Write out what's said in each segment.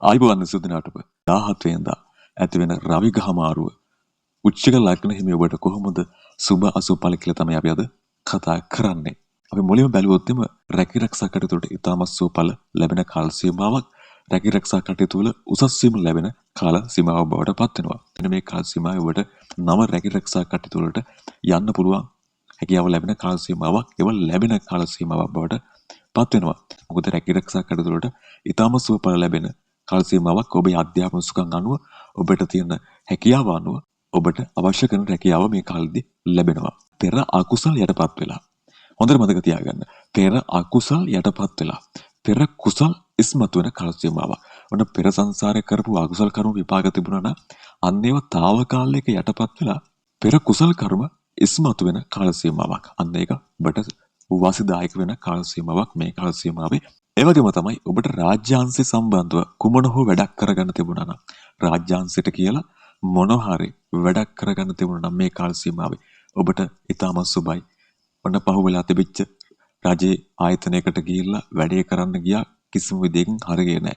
ආයිබෝවන් සුදිනාටම 17 වෙනිදා ඇති වෙන රවිගහ මාරුව උච්චක ලග්න හිමි ඔබට කොහොමද සුබ අසුඵල කියලා තමයි අපි අද කතා කරන්නේ. අපි මුලින්ම බැලුවොත් එම රැකී ආරක්ෂා කටයුතුට ඉතාමත් සුවඵල ලැබෙන කාල සීමාවක් රැකී ආරක්ෂා කටයුතු වල උසස් වීම ලැබෙන කාල සීමාවක් බවට පත් වෙනවා. එන්න මේ කාල සීමාවේ ඔබට නව රැකී ආරක්ෂා කටයුතු වලට යන්න පුළුවන් හැකියාව ලැබෙන කාල සීමාවක් ඒව ලැබෙන කාල සීමාවක් බවට පත් වෙනවා. මොකද රැකී ආරක්ෂා කටයුතු වලට ඉතාම සුවඵල ලැබෙන කාල සීමාවක් ඔබේ අධ්‍යාපන සුඛං අනුව ඔබට තියෙන හැකියාව අනුව ඔබට අවශ්‍ය කරන රැකියාව මේ කාලෙදි ලැබෙනවා. පෙර අකුසල් යටපත් වෙලා. හොඳට මතක තියාගන්න. පෙර අකුසල් යටපත් වෙලා. පෙර කුසල් ඉස්මතු වෙන කාල සීමාවක්. ඔන්න පෙර සංසාරේ කරපු අකුසල් කර්ම විපාක තිබුණා නම් අන්න ඒවා తాවකාලික යටපත් වෙලා පෙර කුසල් කර්ම ඉස්මතු වෙන කාල සීමාවක්. අන්න ඒක ඔබට වාසිදායක වෙන කාල සීමාවක් මේ කාල සීමාවේ. ඒ වගේම තමයි ඔබට රාජ්‍යාංශය සම්බන්ධව කුමන හෝ වැඩක් කරගන්න තිබුණා නම් රාජ්‍යාංශයට කියලා මොන හරි වැඩක් කරගන්න තිබුණා නම් මේ කාල සීමාවේ ඔබට ඊටම සුබයි. ඔන්න පහුවෙලා තිබිච්ච රජයේ ආයතනයකට ගිහිල්ලා වැඩේ කරන්න ගියා කිසිම විදිහකින් හරියන්නේ නැහැ.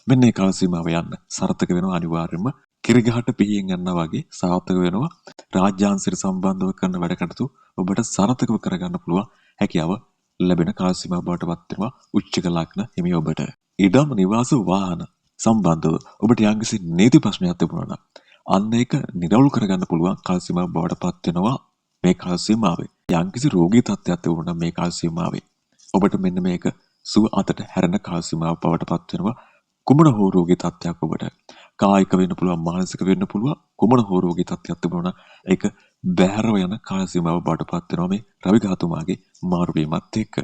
මෙන්න මේ කාල සීමාව යන්න සාර්ථක වෙනවා අනිවාර්යයෙන්ම. කිරිගහට පිහින් යනවා වගේ සාර්ථක වෙනවා. රාජ්‍යාංශයට සම්බන්ධව කරන වැඩ කටයුතු ඔබට සාර්ථකව කරගන්න පුළුවන් හැකියාව ලැබෙන කාල සීමාව බවට පත් වෙනවා උච්චක ලග්න හිමි ඔබට. ඉඩම් නිවාස වාහන සම්බන්ධව ඔබට යම්කිසි නීති ප්‍රශ්නයක් තිබුණා නම් අන්න ඒක නිරවුල් කරගන්න පුළුවන් කාල සීමාව බවට පත් වෙනවා මේ කාල සීමාවේ. යම්කිසි රෝගී තත්ත්වයක් තිබුණා නම් මේ කාල සීමාවේ ඔබට මෙන්න මේක සුව අතට හැරෙන කාල සීමාව බවට පත් වෙනවා. කුමන හෝ රෝගී තත්ත්වයක් ඔබට කායික වෙන්න පුළුවන් මානසික වෙන්න පුළුවන් කුමන හෝ රෝගී තත්ත්වයක් තිබුණා නම් ඒක බැහැරව යන කාල සීමාව බවට පත් වෙනවා මේ රවිගහතුමාගේ මාරු වීමත් එක්ක.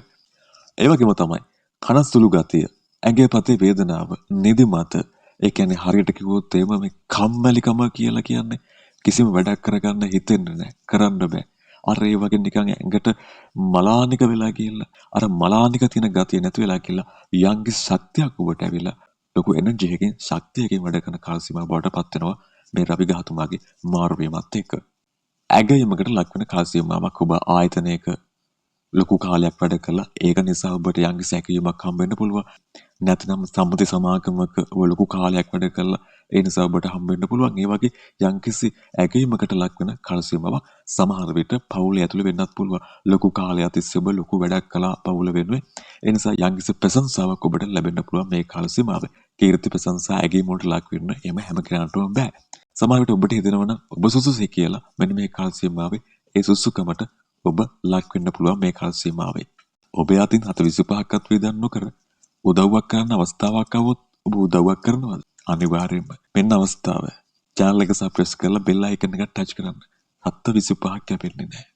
ඒ වගේම තමයි කනස්සුළු ගතිය, ඇඟේ පතේ වේදනාව, නිදිමත, ඒ කියන්නේ හරියට කිව්වොත් එහෙම මේ කම්මැලිකම කියලා කියන්නේ කිසිම වැඩක් කරගන්න හිතෙන්නේ නැහැ, කරන්න බෑ. අර ඒ වගේ නිකන් ඇඟට මලානික වෙලා ගිහිල්ලා අර මලානික තියෙන ගතිය නැති වෙලා ගිහිල්ලා යම්කි ශක්තියක් ඔබට ඇවිල්ලා ලොකු එනර්ජි එකකින් ශක්තියකින් වැඩ කරන කාල සීමාව බවට පත් වෙනවා මේ රවිගහතුමාගේ මාරු වීමත් එක්ක. ඇගයීමකට ලක් වෙන කාල සීමාවක් ඔබ ආයතනයක ලොකු කාලයක් වැඩ කළා. ඒක නිසා ඔබට යම්කිසි හැකියාවක් හම්බ වෙන්න පුළුවන්. නැත්නම් සම්මුති සමාගමක ඔබ ලොකු කාලයක් වැඩ කළා. ඒ නිසා ඔබට හම්බ වෙන්න පුළුවන්. ඒ වගේ යම්කිසි ඇගයීමකට ලක් වෙන කාල සීමාවක් සමහර විට පවුලේ ඇතුළේ වෙන්නත් පුළුවන්. ලොකු කාලයක් තිස්සේ ඔබ ලොකු වැඩක් කළා පවුල වෙනුවෙන්. ඒ නිසා යම්කිසි ප්‍රශංසාවක් ඔබට ලැබෙන්න පුළුවන් මේ කාල සීමාවේ. කීර්ති ප්‍රශංසා ඇගීම වලට ලක් වෙන්න එහෙම හැම කෙනාටම බෑ. සමහර විට ඔබට හිතෙනවා නම් ඔබ සුසුසුයි කියලා. මෙන්න මේ කාල සීමාවේ ඒ සුසුකමට ඔබ ලක් වෙන්න පුළුවන් මේ කාල සීමාවේ. ඔබ යටින් 725ක්වත් වේදන් නොකර උදව්වක් කරන්න අවස්ථාවක් આવොත් ඔබ උදව්වක් කරනවද? අනිවාර්යයෙන්ම. මෙන්න අවස්ථාව. channel එක subscribe කරලා bell icon එක touch කරන්න. 725ක් කැපෙන්නේ නැහැ.